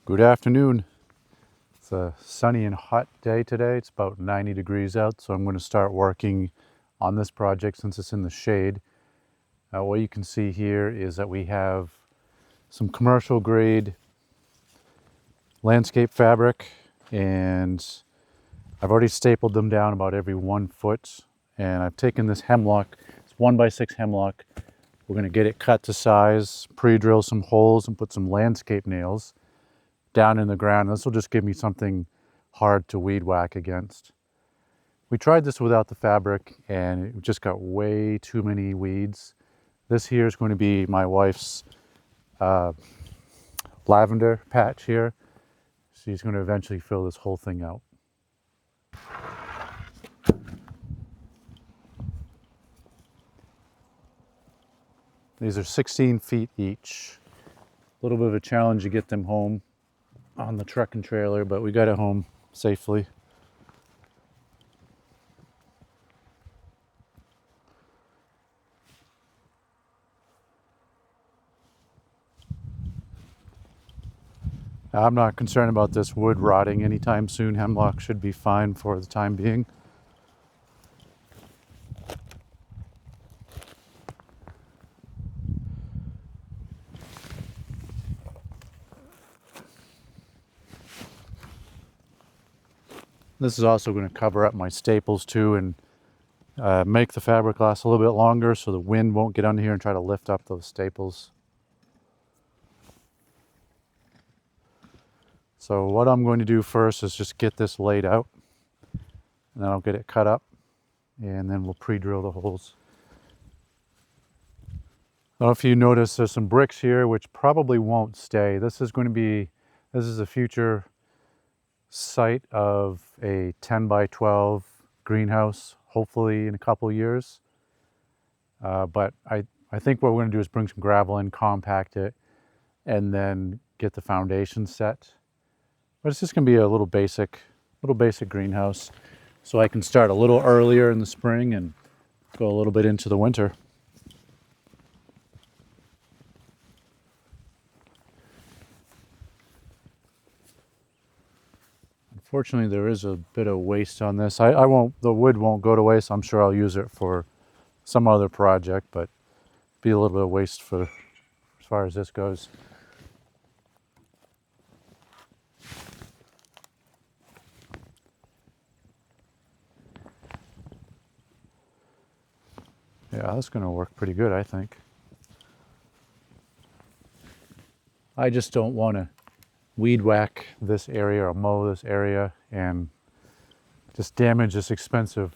Good afternoon. It's a sunny and hot day today. It's about 90 degrees out, so I'm going to start working on this project since it's in the shade. What you can see here is that we have some commercial grade landscape fabric, and I've already stapled them down about every 1 foot, and I've taken this hemlock, it's 1x6 hemlock. We're going to get it cut to size, pre-drill some holes and put some landscape nails down in the ground. This will just give me something hard to weed whack against. We tried this without the fabric and it just got way too many weeds. This here is going to be my wife's lavender patch here. She's going to eventually fill this whole thing out. These are 16 feet each. A little bit of a challenge to get them home on the truck and trailer, but we got it home safely. I'm not concerned about this wood rotting anytime soon. Hemlock should be fine for the time being. This is also going to cover up my staples too and make the fabric last a little bit longer so the wind won't get under here and try to lift up those staples. So what I'm going to do first is just get this laid out, and then I'll get it cut up, and then we'll pre-drill the holes. I don't know if you notice there's some bricks here which probably won't stay. This is a future site of a 10 by 12 greenhouse, hopefully in a couple years. But I think what we're going to do is bring some gravel in, compact it, and then get the foundation set. But it's just going to be a little basic greenhouse, so I can start a little earlier in the spring and go a little bit into the winter. Unfortunately, there is a bit of waste on this. The wood won't go to waste. I'm sure I'll use it for some other project, but be a little bit of waste for as far as this goes. Yeah, that's going to work pretty good, I think. I just don't want to weed whack this area or mow this area and just damage this expensive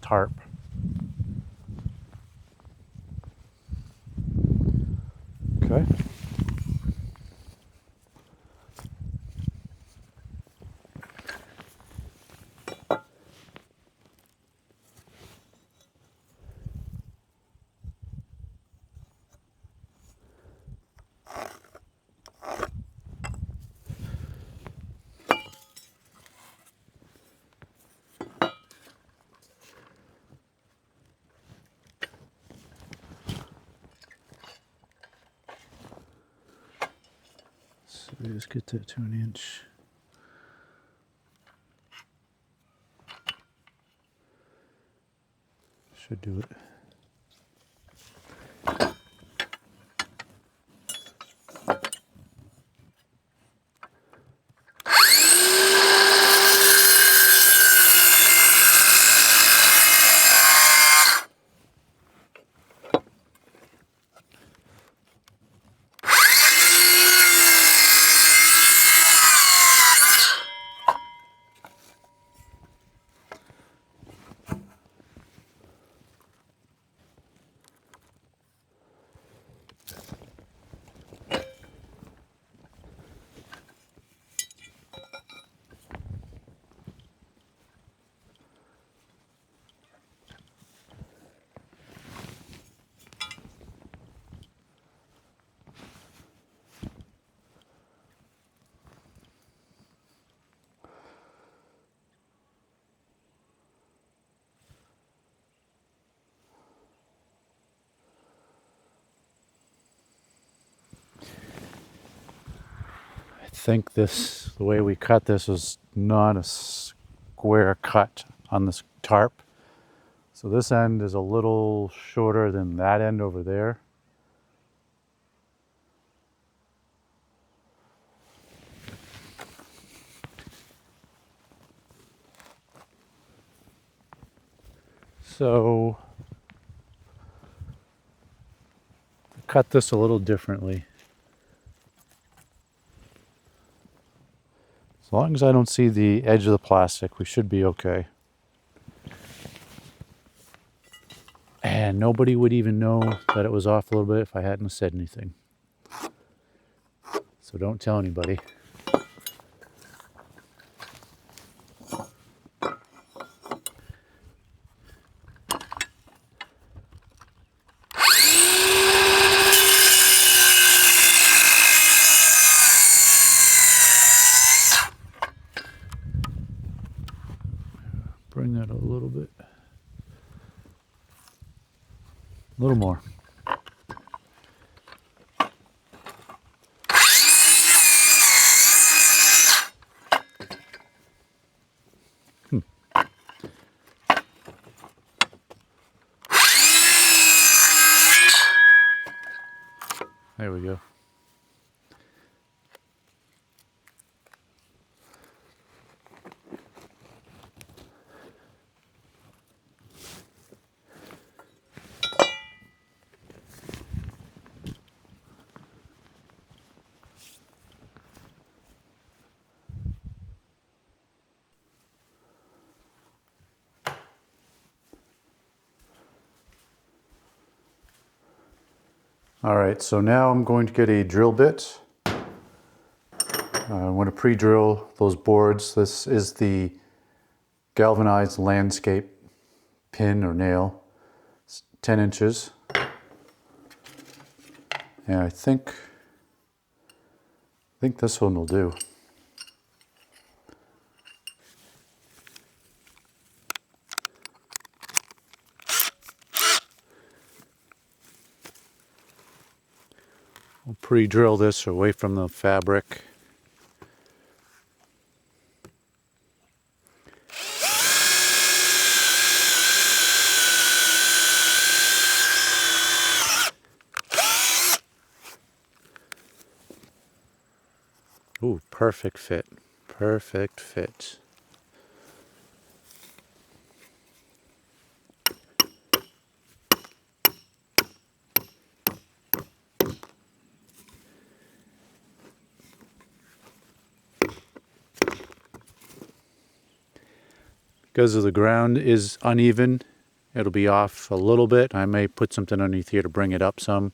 tarp. Okay. So we just get that to 1 inch. Should do it. think the way we cut this is not a square cut on this tarp. So this end is a little shorter than that end over there. So cut this a little differently. As long as I don't see the edge of the plastic, we should be okay. And nobody would even know that it was off a little bit if I hadn't said anything. So don't tell anybody. Bring that a little bit. A little more. There we go. All right, so now I'm going to get a drill bit. I want to pre-drill those boards. This is the galvanized landscape pin or nail. It's 10 inches. And I think this one will do. We'll pre-drill this away from the fabric. Ooh, perfect fit. Perfect fit. Because the ground is uneven, it'll be off a little bit. I may put something underneath here to bring it up some.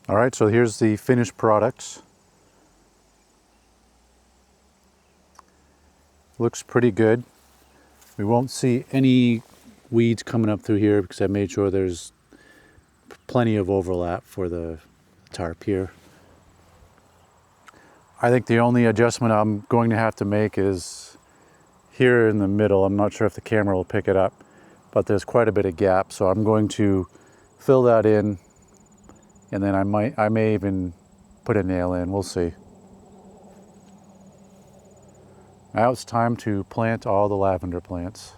All right, so here's the finished product. Looks pretty good. We won't see any weeds coming up through here because I made sure there's plenty of overlap for the tarp here. I think the only adjustment I'm going to have to make is here in the middle. I'm not sure if the camera will pick it up, but there's quite a bit of gap, so I'm going to fill that in, and then I may even put a nail in. We'll see. Now it's time to plant all the lavender plants.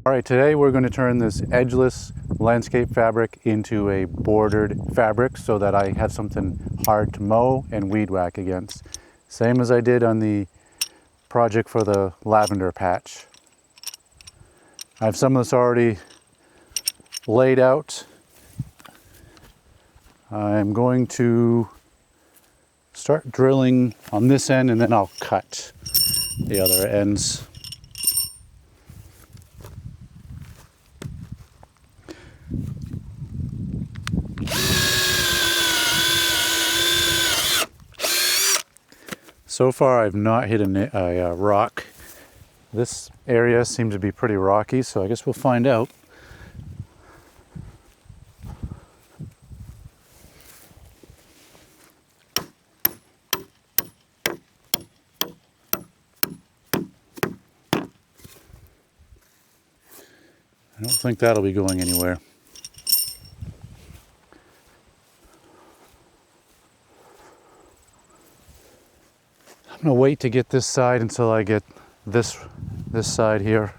All right, today we're going to turn this edgeless landscape fabric into a bordered fabric so that I have something hard to mow and weed whack against. Same as I did on the project for the lavender patch. I have some of this already laid out. I'm going to start drilling on this end and then I'll cut the other ends. So far I've not hit a rock. This area seems to be pretty rocky, so I guess we'll find out. I don't think that'll be going anywhere. I'm gonna wait to get this side until I get this side here.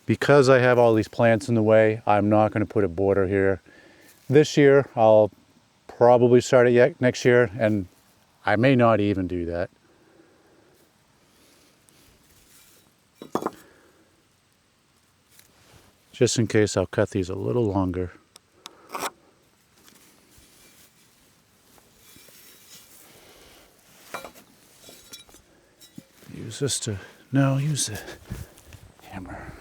Because I have all these plants in the way, I'm not going to put a border here. This year, I'll probably start it yet next year, and I may not even do that. Just in case, I'll cut these a little longer. Use this to, no, use the hammer.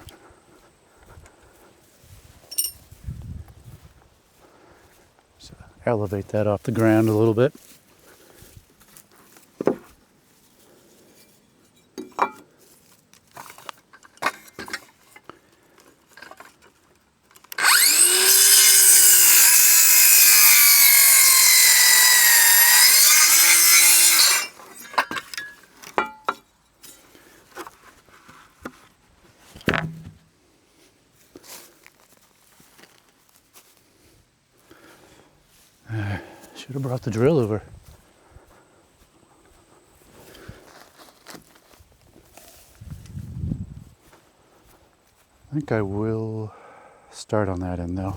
So elevate that off the ground a little bit. Should have brought the drill over. I think I will start on that end though.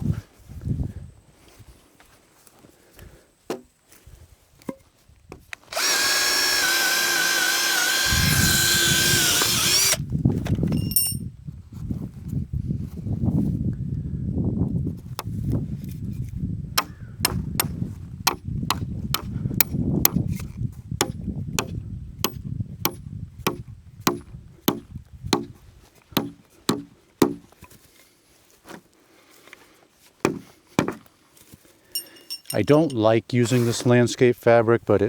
I don't like using this landscape fabric, but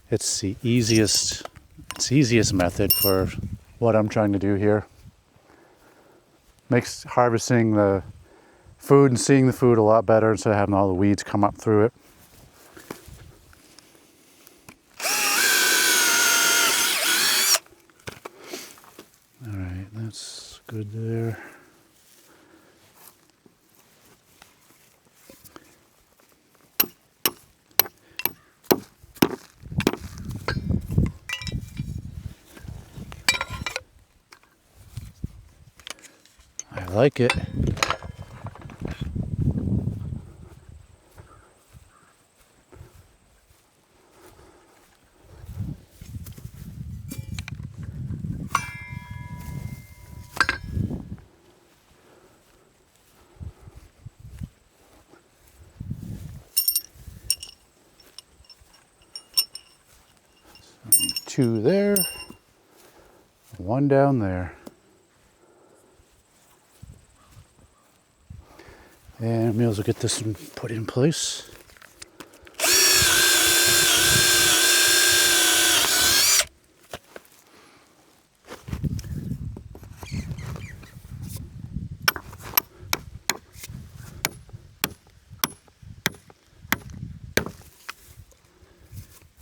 it's the easiest method for what I'm trying to do here. Makes harvesting the food and seeing the food a lot better instead of having all the weeds come up through it. All right, that's good there. I like it. Two there, one down there. And we also get this one put in place.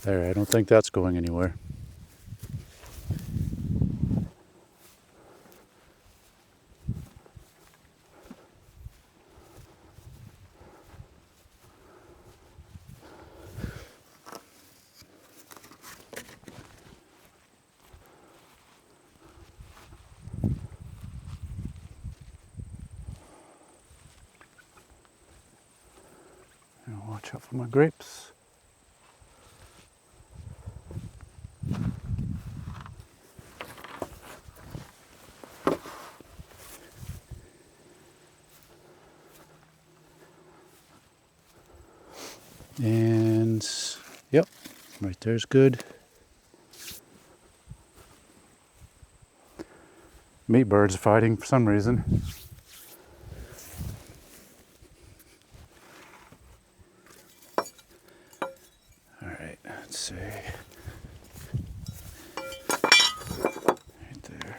There, I don't think that's going anywhere. Watch out for my grapes. And yep, right there's good. Meat birds fighting for some reason. All right, let's see. Right there.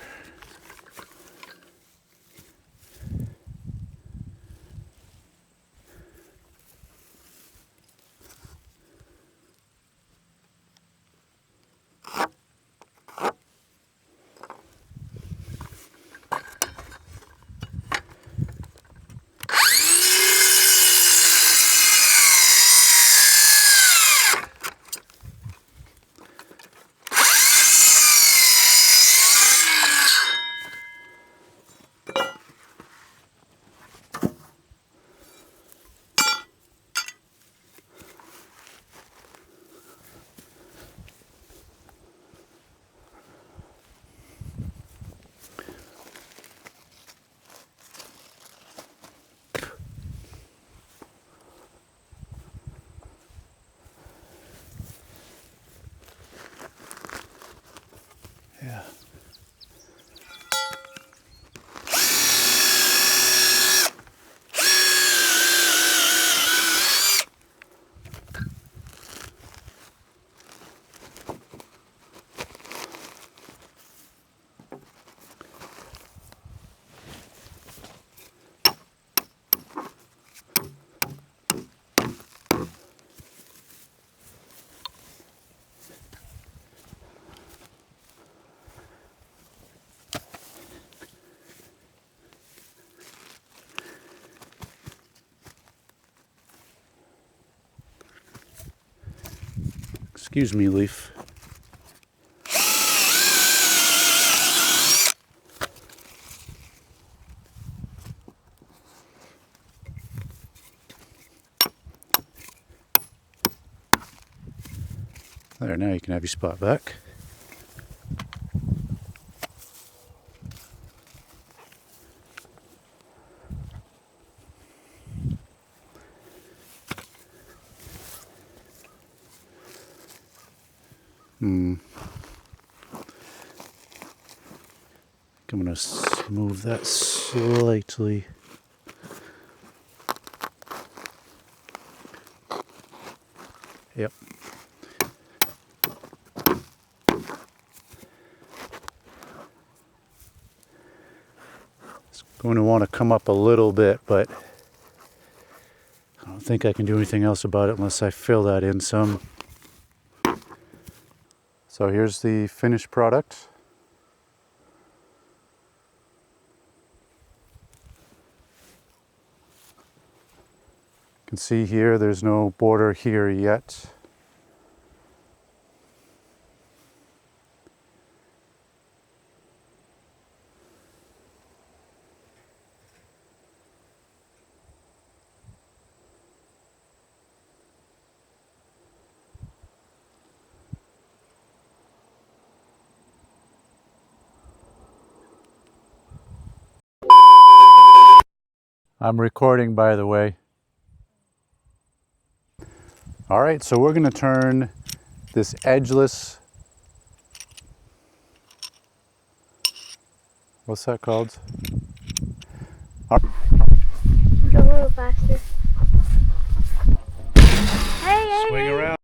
Yeah. Excuse me, Leaf. There, now you can have your spot back. I'm going to move that slightly. Yep. It's going to want to come up a little bit, but I don't think I can do anything else about it unless I fill that in some. So here's the finished product. You can see here there's no border here yet. I'm recording, by the way. All right, so we're going to turn this edgeless, what's that called? Go a little faster. Hey, Swing around.